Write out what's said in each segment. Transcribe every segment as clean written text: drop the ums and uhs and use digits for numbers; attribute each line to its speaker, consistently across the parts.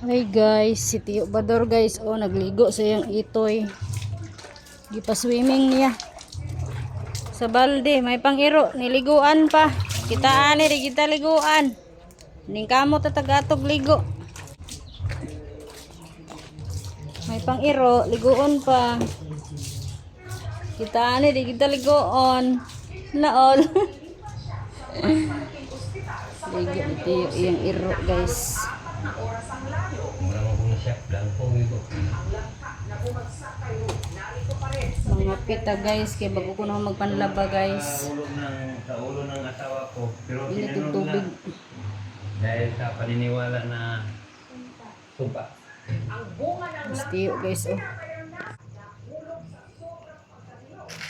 Speaker 1: Hi guys, si Tio Bador guys, oh nagligo sa yung itoy. Gipa-swimming niya. Sa balde, may pang-iro, niliguan pa. Kitaan ni kita liguan. Ning kamo tatagatog ligo. May pang-iro, liguon pa. Kitaan ni kita liguon. Naol. Ligo ito yung iro guys. Mga pita guys, kaya bago ko na magpanlaba guys.
Speaker 2: Sa ulo ng asawa ko, pero
Speaker 1: Init yung
Speaker 2: tinanong
Speaker 1: tubig.
Speaker 2: na dahil sa paniniwala na suba.
Speaker 1: Gustiyo guys, oh.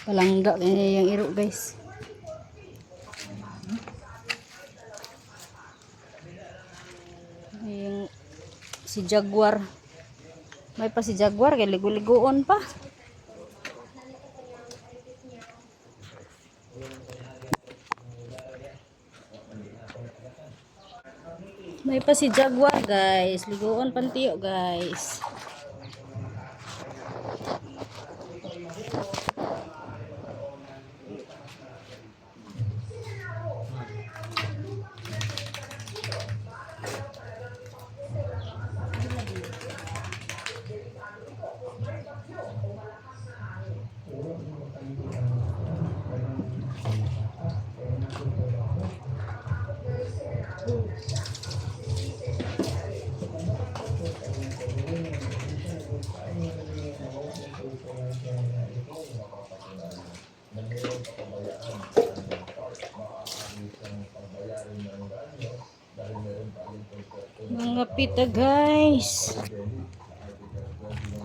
Speaker 1: Palangga kaya yung iro guys. Yung si Jaguar. May pa si Jaguar kaya ligo-ligoon pa. May pa si Jaguar guys, ligoon pantiyo guys. Mga pita guys.